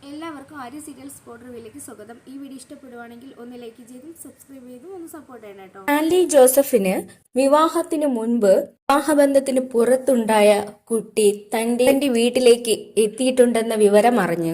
എല്ലാവർക്കും Arya serial spot റിവ്യൂയിലേക്ക് സ്വാഗതം. ഈ വീഡിയോ ഇഷ്ടപ്പെടുവാണെങ്കിൽ ഒന്ന് ലൈക്ക് ചെയ്ത് സബ്സ്ക്രൈബ് ചെയ്ത് ഒന്ന് സപ്പോർട്ട് ചെയ്യണം കേട്ടോ. ആൻലി ജോസഫിന് വിവാഹത്തിന് മുൻപ് വിവാഹബന്ധത്തിന് പുറത്തുണ്ടായ കുട്ടി തന്റെ വീട്ടിലേക്ക് എത്തിയിട്ടുണ്ടെന്ന വിവരം അറിഞ്ഞ്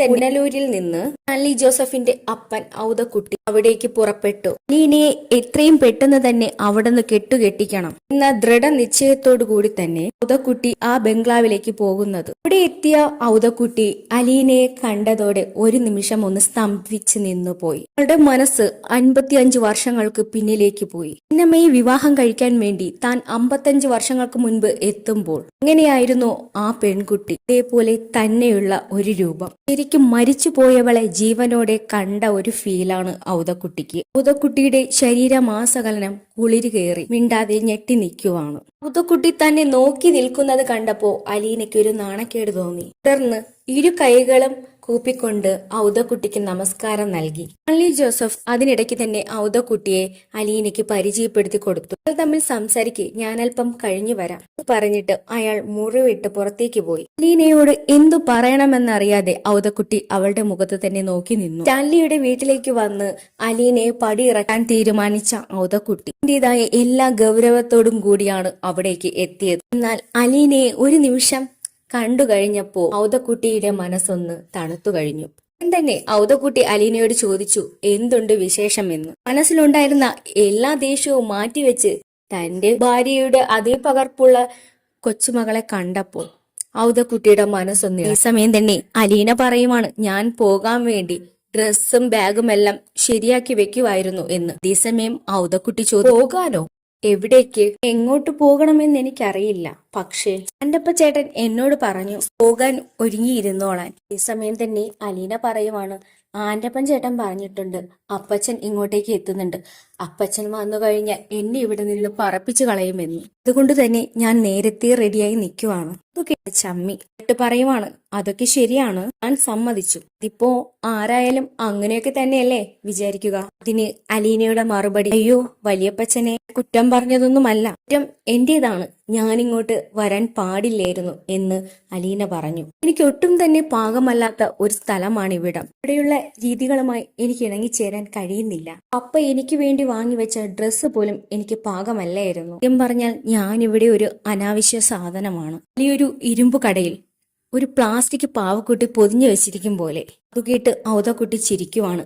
പുനലൂരിൽ നിന്ന് ആൻലി ജോസഫിന്റെ അപ്പൻ ഔദക്കുട്ടി അവിടേക്ക് പുറപ്പെട്ടു. അലീനയെ എത്രയും പെട്ടെന്ന് തന്നെ അവിടെ നിന്ന് കെട്ടുകെട്ടിക്കണം എന്ന ദൃഢനിശ്ചയത്തോടു കൂടി തന്നെ ഔദക്കുട്ടി ആ ബംഗ്ലാവിലേക്ക് പോകുന്നത്. അവിടെ എത്തിയ ഔദക്കുട്ടി അലീനയെ കണ്ടതോടെ ഒരു നിമിഷം ഒന്ന് സ്തംഭിച്ച് നിന്നുപോയി. അവളുടെ മനസ്സ് 55 വർഷങ്ങൾക്ക് പിന്നിലേക്ക് പോയി. ചിന്നമ്മയെ വിവാഹം കഴിക്കാൻ വേണ്ടി താൻ 55 വർഷങ്ങൾക്ക് മുൻപ് എത്തുമ്പോൾ എങ്ങനെയായിരുന്നു ആ പെൺകുട്ടി? അതേപോലെ തന്നെയുള്ള ഒരു രൂപം. ശരിക്കും മരിച്ചു പോയവളെ ജീവനോടെ കണ്ട ഒരു ഫീലാണ് ഔദക്കുട്ടിക്ക്. ഔദക്കുട്ടിയുടെ ശരീരമാസകലനം കുളിര് കയറി മിണ്ടാതെ ഞെട്ടി നിൽക്കുവാണ്. ഔദക്കുട്ടി തന്നെ നോക്കി നിൽക്കുന്നത് കണ്ടപ്പോ അലീനയ്ക്ക് ഒരു നാണക്കേട് തോന്നി. തുടർന്ന് ഇരു കൈകളും കൂപ്പിക്കൊണ്ട് ഔദക്കുട്ടിക്ക് നമസ്കാരം നൽകി. ആൻലി ജോസഫ് അതിനിടയ്ക്ക് തന്നെ ഔദക്കുട്ടിയെ അലീനയ്ക്ക് പരിചയപ്പെടുത്തി കൊടുത്തു. തമ്മിൽ സംസാരിക്ക്, ഞാൻ അല്പം കഴിഞ്ഞു വരാം പറഞ്ഞിട്ട് അയാൾ മുറിവിട്ട് പുറത്തേക്ക് പോയി. അലീനയോട് എന്തു പറയണമെന്നറിയാതെ ഔദക്കുട്ടി അവളുടെ മുഖത്ത് തന്നെ നോക്കി നിന്നു. സ്റ്റാൻലിയുടെ വീട്ടിലേക്ക് വന്ന് അലീനയെ പടിയിറക്കാൻ തീരുമാനിച്ച ഔദക്കുട്ടി അതിൻ്റെതായ എല്ലാ ഗൗരവത്തോടും കൂടിയാണ് അവിടേക്ക് എത്തിയത്. എന്നാൽ അലീനയെ ഒരു നിമിഷം കണ്ടു കഴിഞ്ഞപ്പോ ഔദക്കുട്ടിയുടെ മനസ്സൊന്ന് തണുത്തു കഴിഞ്ഞു. തന്നെ ഔദക്കുട്ടി അലീനയോട് ചോദിച്ചു, എന്തുണ്ട് വിശേഷം എന്ന്. മനസ്സിലുണ്ടായിരുന്ന എല്ലാ ദേഷ്യവും മാറ്റിവെച്ച് തന്റെ ഭാര്യയുടെ അതേ പകർപ്പുള്ള കൊച്ചുമകളെ കണ്ടപ്പോൾ ഔദക്കുട്ടിയുടെ മനസ്സൊന്ന്. ഈ സമയം തന്നെ അലീന പറയുവാണ്, ഞാൻ പോകാൻ വേണ്ടി ഡ്രസ്സും ബാഗും എല്ലാം ശരിയാക്കി വെക്കുമായിരുന്നു എന്ന്. അതേസമയം ഔദക്കുട്ടി ചോദിച്ചു, പോകാനോ? എവിടേക്ക്? എങ്ങോട്ട് പോകണമെന്ന് എനിക്കറിയില്ല, പക്ഷേ അൻ്റപ്പ ചേട്ടൻ എന്നോട് പറഞ്ഞു പോകാൻ ഒരുങ്ങിയിരുന്നോളാൻ. ഈ സമയം തന്നെ അലീന പറയുവാണ്, ആൻ്റപ്പൻ ചേട്ടൻ പറഞ്ഞിട്ടുണ്ട് അപ്പച്ചൻ ഇങ്ങോട്ടേക്ക് എത്തുന്നുണ്ട്, അപ്പച്ചൻ വന്നു കഴിഞ്ഞാൽ എന്നെ ഇവിടെ നിന്ന് പറപ്പിച്ചു കളയുമെന്ന്. അതുകൊണ്ട് തന്നെ ഞാൻ നേരത്തെ റെഡിയായി നിൽക്കുവാണ്. ചമ്മി എന്നിട്ട് പറയുവാണ്, അതൊക്കെ ശരിയാണ്, ഞാൻ സമ്മതിച്ചു. ഇതിപ്പോ ആരായാലും അങ്ങനെയൊക്കെ തന്നെയല്ലേ വിചാരിക്കുക. അതിന് അലീനയുടെ മറുപടി, അയ്യോ വലിയപ്പച്ചനെ കുറ്റം പറഞ്ഞതൊന്നുമല്ല, കുറ്റം എന്റേതാണ്, ഞാനിങ്ങോട്ട് വരാൻ പാടില്ലായിരുന്നു എന്ന് അലീന പറഞ്ഞു. എനിക്ക് ഒട്ടും തന്നെ പാകമല്ലാത്ത ഒരു സ്ഥലമാണ് ഇവിടം. ഇവിടെയുള്ള രീതികളുമായി എനിക്ക് ഇണങ്ങിച്ചേരാൻ കഴിയുന്നില്ല. അപ്പ എനിക്ക് വേണ്ടി വാങ്ങിവെച്ച ഡ്രസ്സ് പോലും എനിക്ക് പാകമല്ലായിരുന്നു. സത്യം പറഞ്ഞാൽ ഞാൻ ഇവിടെ ഒരു അനാവശ്യ സാധനമാണ്. വലിയൊരു ഇരുമ്പ് കടയിൽ ഒരു പ്ലാസ്റ്റിക് പാവക്കുട്ടി പൊതിഞ്ഞു വെച്ചിരിക്കും പോലെ. അത് കേട്ട് ഔദക്കുട്ടി ചിരിക്കുവാണ്.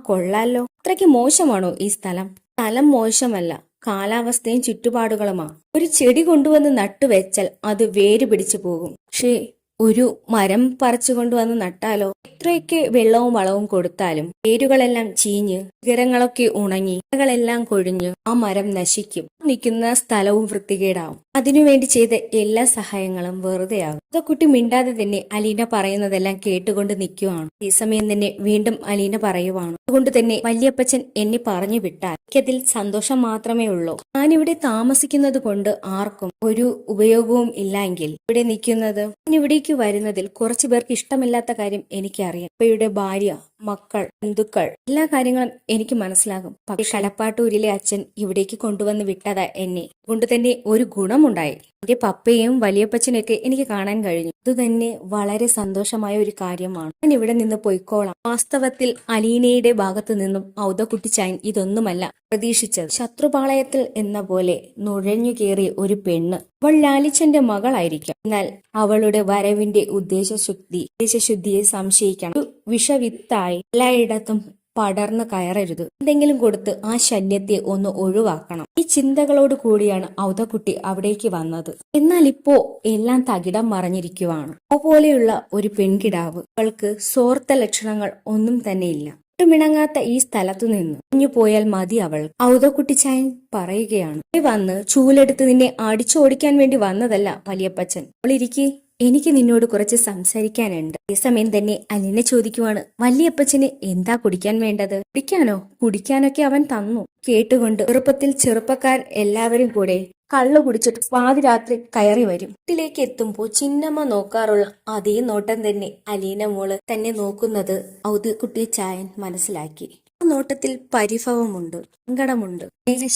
കൊള്ളാലോ, അത്രയ്ക്ക് മോശമാണോ ഈ സ്ഥലം? സ്ഥലം മോശമല്ല, കാലാവസ്ഥയും ചുറ്റുപാടുകളുമാ. ഒരു ചെടി കൊണ്ടുവന്ന് നട്ടുവെച്ചാൽ അത് വേര് പിടിച്ചു പോകും. പക്ഷേ ഒരു മരം പറിച്ചു കൊണ്ടുവന്ന് നട്ടാലോ? എത്രയൊക്കെ വെള്ളവും വളവും കൊടുത്താലും വേരുകളെല്ലാം ചീഞ്ഞ് ശിഖരങ്ങളൊക്കെ ഉണങ്ങി ഇലകളെല്ലാം കൊഴിഞ്ഞ് ആ മരം നശിക്കും. നിൽക്കുന്ന സ്ഥലവും വൃത്തികേടാവും. അതിനുവേണ്ടി ചെയ്ത എല്ലാ സഹായങ്ങളും വെറുതെയാകും. ഔദക്കുട്ടി മിണ്ടാതെ തന്നെ അലീന പറയുന്നതെല്ലാം കേട്ടുകൊണ്ട് നിൽക്കുവാണ്. ഈ സമയം തന്നെ വീണ്ടും അലീന പറയുവാണ്, അതുകൊണ്ട് തന്നെ വല്യപ്പച്ചൻ എന്നെ പറഞ്ഞു വിട്ടാൽ എനിക്കതിൽ സന്തോഷം മാത്രമേ ഉള്ളൂ. ഞാനിവിടെ താമസിക്കുന്നത് കൊണ്ട് ആർക്കും ഒരു ഉപയോഗവും ഇല്ലെങ്കിൽ ഇവിടെ നിൽക്കുന്നത്, ഞാനിവിടേക്ക് വരുന്നതിൽ കുറച്ചു പേർക്ക് ഇഷ്ടമില്ലാത്ത കാര്യം എനിക്കറിയാം. അപ്പയുടെ ഭാര്യ, മക്കൾ, ബന്ധുക്കൾ, എല്ലാ കാര്യങ്ങളും എനിക്ക് മനസ്സിലാകും. പക്ഷെ കലപ്പാട്ടൂരിലെ അച്ഛൻ ഇവിടേക്ക് കൊണ്ടുവന്ന് വിട്ടതാ എന്നെ. അതുകൊണ്ട് തന്നെ ഒരു ഗുണമുണ്ടായി. എന്റെ പപ്പയും വലിയപ്പച്ചനെയൊക്കെ എനിക്ക് കാണാൻ കഴിഞ്ഞു. അതുതന്നെ വളരെ സന്തോഷമായ ഒരു കാര്യമാണ്. ഞാൻ ഇവിടെ നിന്ന് പോയിക്കോളാം. വാസ്തവത്തിൽ അലീനയുടെ ഭാഗത്തു നിന്നും ഔദക്കുട്ടി ചായൻ ഇതൊന്നുമല്ല പ്രതീക്ഷിച്ചത്. ശത്രുപാളയത്തിൽ എന്ന പോലെ നുഴഞ്ഞു കയറിയ ഒരു പെണ്ണ്. അവൾ ലാലിച്ചന്റെ മകളായിരിക്കാം. എന്നാൽ അവളുടെ വരവിന്റെ ഉദ്ദേശശുദ്ധിയെ സംശയിക്കണം. ഒരു വിഷവിത്തായി എല്ലായിടത്തും പടർന്നു കയറരുത്. എന്തെങ്കിലും കൊടുത്ത് ആ ശല്യത്തെ ഒന്ന് ഒഴിവാക്കണം. ഈ ചിന്തകളോട് കൂടിയാണ് ഔദക്കുട്ടി അവിടേക്ക് വന്നത്. എന്നാൽ ഇപ്പോ എല്ലാം തകിടം മറിഞ്ഞിരിക്കുവാണ്. പോലെയുള്ള ഒരു പെൺകിടാവ്, അവൾക്ക് സ്വാർത്ഥ ലക്ഷണങ്ങൾ ഒന്നും തന്നെയില്ല. ഒട്ടുമിണങ്ങാത്ത ഈ സ്ഥലത്തു നിന്ന് കുഞ്ഞു പോയാൽ മതി അവൾ. ഔദക്കുട്ടി ചായൻ പറയുകയാണ്, വന്ന് ചൂലെടുത്ത് നിന്നെ അടിച്ചോടിക്കാൻ വേണ്ടി വന്നതല്ല വലിയപ്പച്ചൻ. അവളിരിക്കെ, എനിക്ക് നിന്നോട് കുറച്ച് സംസാരിക്കാനുണ്ട്. അതേസമയം തന്നെ അലീന ചോദിക്കുവാണ്, വല്യപ്പച്ചന് എന്താ കുടിക്കാൻ വേണ്ടത്? കുടിക്കാനൊക്കെ അവൻ തന്നു. കേട്ടുകൊണ്ട് ചെറുപ്പത്തിൽ ചെറുപ്പക്കാർ എല്ലാവരും കൂടെ കള്ളു കുടിച്ചിട്ട് പാതിരാത്രി കയറി വരും. വീട്ടിലേക്ക് എത്തുമ്പോൾ ചിന്നമ്മ നോക്കാറുള്ള അതേ നോട്ടം തന്നെ അലീന മോള് തന്നെ നോക്കുന്നത് ഔദക്കുട്ടി ചായൻ മനസ്സിലാക്കി. നോട്ടത്തിൽ പരിഭവമുണ്ട്, സങ്കടമുണ്ട്,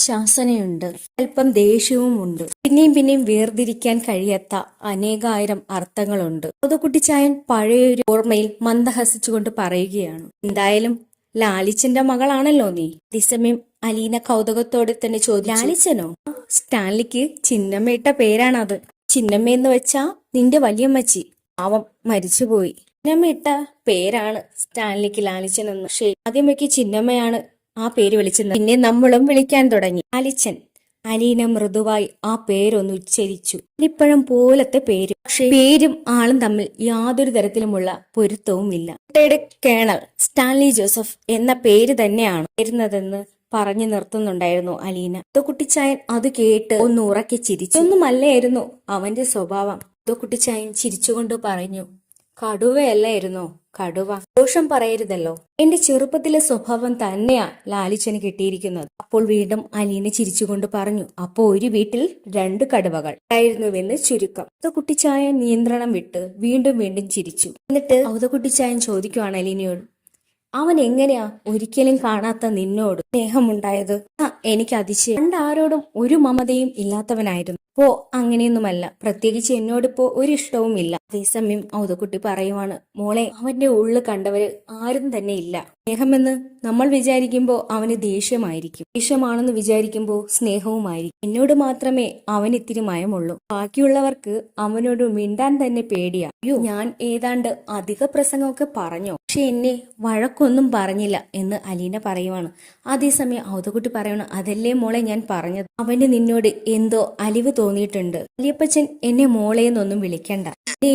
ശാസനയുണ്ട്, അല്പം ദേഷ്യവുമുണ്ട്. പിന്നെയും പിന്നെയും വേർതിരിക്കാൻ കഴിയാത്ത അനേകായിരം അർത്ഥങ്ങളുണ്ട്. കുട്ടിച്ചായൻ പഴയൊരു ഓർമ്മയിൽ മന്ദഹസിച്ചുകൊണ്ട് പറയുകയാണ്, എന്തായാലും ലാലിച്ചന്റെ മകളാണല്ലോ നീ. അതേസമയം അലീന കൗതുകത്തോടെ തന്നെ ചോദിച്ചു, ലാലിച്ചനോ? സ്റ്റാൻലിക്ക് ചിന്നമ്മയിട്ട പേരാണത്. ചിന്നമ്മയെന്ന് വെച്ചാ നിന്റെ വലിയമ്മച്ചി. പാവം മരിച്ചുപോയി. ചിന്നമ്മയിട്ട പേരാണ് സ്റ്റാൻലിക്ക് ലാലിച്ചനെന്ന്. ശരി, ആദ്യമൊക്കെ ചിന്നമ്മയാണ് ആ പേര് വിളിച്ചത്. പിന്നെ നമ്മളും വിളിക്കാൻ തുടങ്ങി ലാലിച്ചൻ. അലീന മൃദുവായി ആ പേരൊന്ന് ഉച്ചരിച്ചു. ഇപ്പഴം പോലത്തെ പേര്. പക്ഷേ പേരും ആളും തമ്മിൽ യാതൊരു തരത്തിലുമുള്ള പൊരുത്തവുമില്ല. കേണൽ സ്റ്റാൻലി ജോസഫ് എന്ന പേര് തന്നെയാണ് വരുന്നതെന്ന് പറഞ്ഞു നിർത്തുന്നുണ്ടായിരുന്നു അലീന. കുട്ടിച്ചായൻ അത് കേട്ട് ഒന്ന് ഉറക്കെ ചിരിച്ചു. ഒന്നുമല്ലായിരുന്നു അവന്റെ സ്വഭാവം. കുട്ടിച്ചായൻ ചിരിച്ചുകൊണ്ട് പറഞ്ഞു, കടുവയല്ലായിരുന്നോ? കടുവ. ദോഷം പറയരുതല്ലോ. എന്റെ ചെറുപ്പത്തിലെ സ്വഭാവം തന്നെയാ ലാലിച്ചന് കിട്ടിയിരിക്കുന്നത്. അപ്പോൾ വീണ്ടും അലീന ചിരിച്ചുകൊണ്ട് പറഞ്ഞു, അപ്പോ ഒരു വീട്ടിൽ 2 കടുവകൾ ആയിരുന്നുവെന്ന് ചുരുക്കം. കുട്ടിച്ചായൻ നിയന്ത്രണം വിട്ട് വീണ്ടും വീണ്ടും ചിരിച്ചു. എന്നിട്ട് കുട്ടിച്ചായൻ ചോദിക്കുവാണ് അലീനയോട്, അവൻ എങ്ങനെയാ ഒരിക്കലും കാണാത്ത നിന്നോട് സ്നേഹമുണ്ടായത്? എനിക്ക് അതിശയം. പണ്ടാരോടും ഒരു മമതയും ഇല്ലാത്തവനായിരുന്നു. ഇപ്പോ അങ്ങനെയൊന്നുമല്ല. പ്രത്യേകിച്ച് എന്നോടിപ്പോ ഒരു ഇഷ്ടവും ഇല്ല. അതേസമയം ഔതക്കുട്ടി പറയുവാണ്, മോളെ, അവന്റെ ഉള്ളു കണ്ടവര് ആരും തന്നെ ഇല്ല. സ്നേഹമെന്ന് നമ്മൾ വിചാരിക്കുമ്പോ അവന് ദേഷ്യമായിരിക്കും, ദേഷ്യമാണെന്ന് വിചാരിക്കുമ്പോ സ്നേഹവുമായിരിക്കും. എന്നോട് മാത്രമേ അവന് ഇത്തിരി മയമുള്ളൂ. ബാക്കിയുള്ളവർക്ക് അവനോട് മിണ്ടാൻ തന്നെ പേടിയാ. അയ്യോ, ഞാൻ ഏതാണ്ട് അധിക പ്രസംഗമൊക്കെ പറഞ്ഞോ? പക്ഷെ എന്നെ വഴക്കൊന്നും പറഞ്ഞില്ല എന്ന് അലീന പറയുവാണ്. അതേസമയം ഔതക്കുട്ടി പറയണം, അതല്ലേ മോളെ ഞാൻ പറഞ്ഞത്, അവന് നിന്നോട് എന്തോ അലിവ് തോന്നിയിട്ടുണ്ട്. വലിയപ്പച്ചൻ എന്നെ മോളേന്നൊന്നും വിളിക്കണ്ട.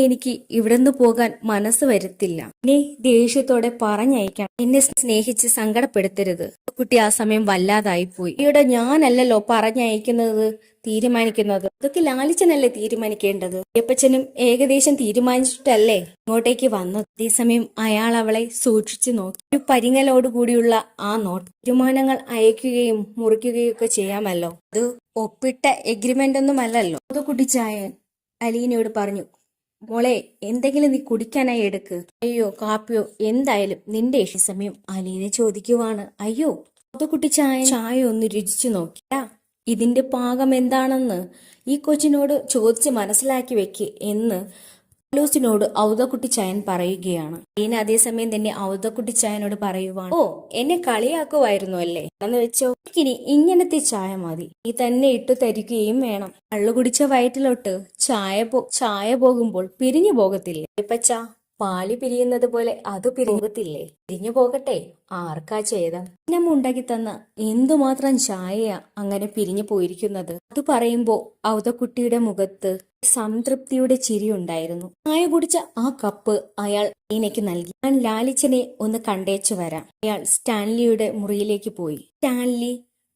എനിക്ക് ഇവിടുന്ന് പോകാൻ മനസ്സ് വരുത്തില്ല. എന്നെ ദേഷ്യത്തോടെ പറഞ്ഞയക്കണം. എന്നെ സ്നേഹിച്ച് സങ്കടപ്പെടുത്തരുത്. കുട്ടി ആ സമയം വല്ലാതായി പോയി. ഇവിടെ ഞാനല്ലല്ലോ പറഞ്ഞയക്കുന്നത്, തീരുമാനിക്കുന്നത്. അതൊക്കെ ലാലിച്ചനല്ലേ തീരുമാനിക്കേണ്ടത്. അയ്യപ്പച്ചനും ഏകദേശം തീരുമാനിച്ചിട്ടല്ലേ ഇങ്ങോട്ടേക്ക് വന്നത്. അതേസമയം അയാൾ അവളെ സൂക്ഷിച്ചു നോക്കി. ഒരു പരിങ്ങലോടുകൂടിയുള്ള ആ നോട്ട്. തീരുമാനങ്ങൾ അയക്കുകയും മുറിക്കുകയും ഒക്കെ ചെയ്യാമല്ലോ. അത് ഒപ്പിട്ട എഗ്രിമെന്റ് ഒന്നും അല്ലല്ലോ. കുട്ടിച്ചായൻ അലീനയോട് പറഞ്ഞു, മോളെ, എന്തെങ്കിലും നീ കുടിക്കാനായി എടുക്ക്. അയ്യോ, കാപ്പിയോ എന്തായാലും നിന്റെ സമയം. അലീന ചോദിക്കുവാണ്, അയ്യോ. കുട്ടിച്ചായ ഒന്ന് രുചിച്ചു നോക്കിയാ ഇതിന്റെ പാകം എന്താണെന്ന് ഈ കൊച്ചിനോട് ചോദിച്ച് മനസ്സിലാക്കി വെക്ക് എന്ന് ലൂസിനോട് ഔതക്കുട്ടിച്ചായൻ പറയുകയാണ്. അലീന അതേസമയം തന്നെ ഔതക്കുട്ടിച്ചായനോട് പറയുവാണ്, ഓ, എന്നെ കളിയാക്കുമായിരുന്നു അല്ലേ? എന്ന് വെച്ചോ, ഇനി ഇങ്ങനത്തെ ചായ മതി. നീ തന്നെ ഇട്ടു തരികയും വേണം. കള്ളു കുടിച്ച വയറ്റിലോട്ട് ചായ പോകുമ്പോൾ പിരിഞ്ഞു പോകത്തില്ലേ? ഇപ്പച്ച പാല് പിരിയുന്നത് പോലെ അത് പിരിഞ്ഞത്തില്ലേ? പിരിഞ്ഞു പോകട്ടെ, ആർക്കാ ചെയ്ത നമ്മ ഉണ്ടാക്കി തന്ന എന്തുമാത്രം ചായയാ അങ്ങനെ പിരിഞ്ഞു പോയിരിക്കുന്നത്. അത് പറയുമ്പോ ഔതക്കുട്ടിയുടെ മുഖത്ത് സംതൃപ്തിയുടെ ചിരിയുണ്ടായിരുന്നു. ചായ കുടിച്ച ആ കപ്പ് അയാൾ അലീനയ്ക്ക് നൽകി. ഞാൻ ലാലിച്ചനെ ഒന്ന് കണ്ടേച്ചു വരാം. അയാൾ സ്റ്റാൻലിയുടെ മുറിയിലേക്ക് പോയി. സ്റ്റാൻലി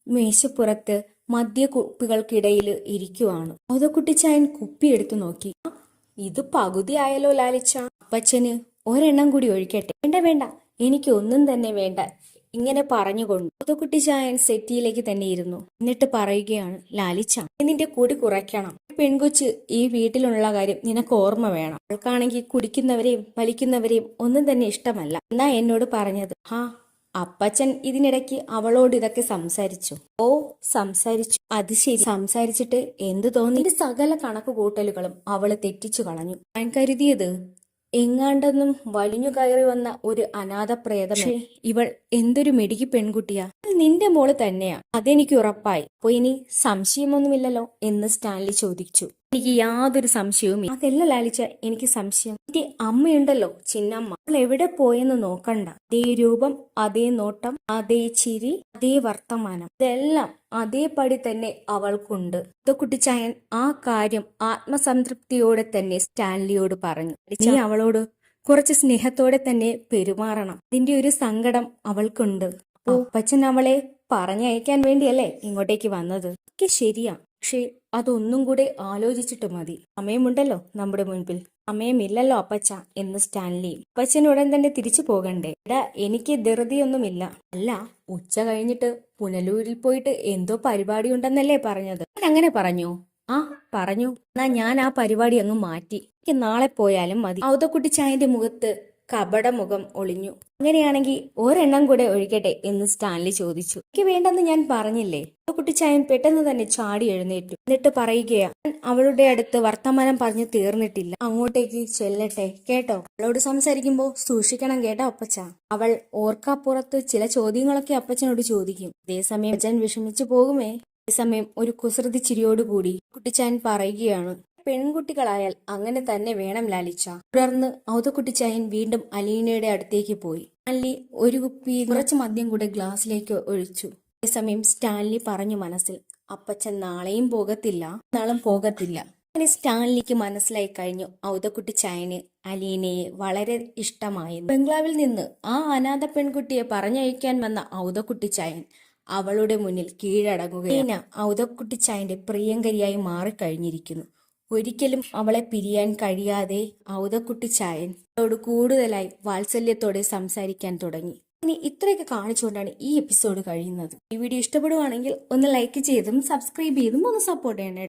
മേശപ്പുറത്ത് മദ്യക്കുപ്പികൾക്കിടയിൽ ഇരിക്കുവാണ്. ഔതക്കുട്ടിച്ചായൻ കുപ്പി എടുത്തു നോക്കി. ഇത് പകുതി ആയല്ലോ ലാലിച്ച. അപ്പച്ചന് ഒരെണ്ണം കൂടി ഒഴിക്കട്ടെ? വേണ്ട വേണ്ട, എനിക്ക് ഒന്നും തന്നെ വേണ്ട. ഇങ്ങനെ പറഞ്ഞുകൊണ്ട് ഔതക്കുട്ടിച്ചായൻ സെറ്റിയിലേക്ക് തന്നെ ഇരുന്നു. എന്നിട്ട് പറയുകയാണ്, ലാലിച്ച, നിന്റെ കുടി കുറയ്ക്കണം. പെൺകൊച്ച് ഈ വീട്ടിലുള്ള കാര്യം നിനക്ക് ഓർമ്മ വേണം. അവൾക്കാണെങ്കിൽ കുടിക്കുന്നവരെയും വലിക്കുന്നവരെയും ഒന്നും തന്നെ ഇഷ്ടമല്ല എന്നാ എന്നോട് പറഞ്ഞത്. അപ്പച്ചൻ ഇതിനിടയ്ക്ക് അവളോട് ഇതൊക്കെ സംസാരിച്ചു? ഓ, സംസാരിച്ചു. അത് ശരി. സംസാരിച്ചിട്ട് എന്ത് തോന്നി? സകല കണക്ക് കൂട്ടലുകളും അവള് തെറ്റിച്ചു കളഞ്ഞു. ഞാൻ കരുതിയത് എങ്ങാണ്ടെന്നും വലിഞ്ഞു കയറി വന്ന ഒരു അനാഥ പ്രേതമേ. ഇവൾ എന്തൊരു മിടുക്കി പെൺകുട്ടിയാ. നിന്റെ മോള് തന്നെയാ, അതെനിക്ക് ഉറപ്പായി. അപ്പൊ ഇനി സംശയമൊന്നുമില്ലല്ലോ എന്ന് സ്റ്റാൻലി ചോദിച്ചു. എനിക്ക് യാതൊരു സംശയവും. അതല്ല ലാലിച്ച, എനിക്ക് സംശയം. എന്റെ അമ്മയുണ്ടല്ലോ, ചിന്നമ്മ, അവൾ എവിടെ പോയെന്ന് നോക്കണ്ട. അതേ രൂപം, അതേ നോട്ടം, അതേ ചിരി, അതേ വർത്തമാനം, ഇതെല്ലാം അതേപടി തന്നെ അവൾക്കുണ്ട്. കുട്ടിച്ചായൻ ആ കാര്യം ആത്മസംതൃപ്തിയോടെ തന്നെ സ്റ്റാൻലിയോട് പറഞ്ഞു. നീ അവളോട് കുറച്ച് സ്നേഹത്തോടെ തന്നെ പെരുമാറണം. ഇതിന്റെ ഒരു സങ്കടം അവൾക്കുണ്ട്. അപ്പോ അപ്പച്ചൻ അവളെ പറഞ്ഞയക്കാൻ വേണ്ടിയല്ലേ ഇങ്ങോട്ടേക്ക് വന്നത്? ഒക്കെ ശരിയാ, പക്ഷെ അതൊന്നും കൂടെ ആലോചിച്ചിട്ട് മതി. സമയമുണ്ടല്ലോ നമ്മുടെ മുൻപിൽ. സമയമില്ലല്ലോ അപ്പച്ച എന്ന് സ്റ്റാൻലി. അപ്പച്ചൻ ഉടൻ തന്നെ തിരിച്ചു പോകണ്ടേ? എടാ, എനിക്ക് ധൃതിയൊന്നുമില്ല. അല്ല, ഉച്ച കഴിഞ്ഞിട്ട് പുനലൂരിൽ പോയിട്ട് എന്തോ പരിപാടി ഉണ്ടെന്നല്ലേ പറഞ്ഞത്? അങ്ങനെ പറഞ്ഞോ? ആ, പറഞ്ഞു. എന്നാ ഞാൻ ആ പരിപാടി അങ്ങ് മാറ്റി. എനിക്ക് നാളെ പോയാലും മതി. ഔതക്കുട്ടിച്ചായന്റെ മുഖത്ത് കപടമുഖം ഒളിഞ്ഞു. അങ്ങനെയാണെങ്കിൽ ഒരെണ്ണം കൂടെ ഒഴിക്കട്ടെ എന്ന് സ്റ്റാൻലി ചോദിച്ചു. എനിക്ക് വേണ്ടെന്ന് ഞാൻ പറഞ്ഞില്ലേ. കുട്ടിച്ചായൻ പെട്ടെന്ന് തന്നെ ചാടി എഴുന്നേറ്റു. എന്നിട്ട് പറയുകയാ, ഞാൻ അവളുടെ അടുത്ത് വർത്തമാനം പറഞ്ഞു തീർന്നിട്ടില്ല. അങ്ങോട്ടേക്ക് ചെല്ലട്ടെ കേട്ടോ. അവളോട് സംസാരിക്കുമ്പോ സൂക്ഷിക്കണം കേട്ടോ അപ്പച്ച. അവൾ ഓർക്കാപ്പുറത്ത് ചില ചോദ്യങ്ങളൊക്കെ അപ്പച്ചനോട് ചോദിക്കും. അതേസമയം അച്ഛൻ വിഷമിച്ചു പോകുമേ. അതേസമയം ഒരു കുസൃതി ചിരിയോടുകൂടി കുട്ടിച്ചായൻ പറയുകയാണ്, പെൺകുട്ടികളായാൽ അങ്ങനെ തന്നെ വേണം ലാലിച്ച. തുടർന്ന് ഔതക്കുട്ടിച്ചായൻ വീണ്ടും അലീനയുടെ അടുത്തേക്ക് പോയി. സ്റ്റാൻലി ഒരു കുപ്പി കുറച്ച് മദ്യം കൂടെ ഗ്ലാസ്സിലേക്ക് ഒഴിച്ചു. അതേസമയം സ്റ്റാൻലി പറഞ്ഞു മനസ്സിൽ, അപ്പച്ചൻ നാളെയും പോകത്തില്ല, നാളും പോകത്തില്ല. അങ്ങനെ സ്റ്റാൻലിക്ക് മനസ്സിലായി കഴിഞ്ഞു ഔതക്കുട്ടിച്ചായന് അലീനയെ വളരെ ഇഷ്ടമായി. ബംഗ്ലാവിൽ നിന്ന് ആ അനാഥ പെൺകുട്ടിയെ പറഞ്ഞയക്കാൻ വന്ന ഔതക്കുട്ടിച്ചായൻ അവളുടെ മുന്നിൽ കീഴടങ്ങുകയാണ്. ഔതക്കുട്ടിച്ചായന്റെ പ്രിയങ്കരിയായി മാറിക്കഴിഞ്ഞിരിക്കുന്നു. ഒരിക്കലും അവളെ പിരിയാൻ കഴിയാതെ ഔതക്കുട്ടിച്ചായൻ അവളോട് കൂടുതലായി വാത്സല്യത്തോടെ സംസാരിക്കാൻ തുടങ്ങി. ഇനി ഇത്രയൊക്കെ കാണിച്ചുകൊണ്ടാണ് ഈ എപ്പിസോഡ് കഴിയുന്നത്. ഈ വീഡിയോ ഇഷ്ടപ്പെടുവാണെങ്കിൽ ഒന്ന് ലൈക്ക് ചെയ്തും സബ്സ്ക്രൈബ് ചെയ്തും ഒന്ന് സപ്പോർട്ട് ചെയ്യണേ.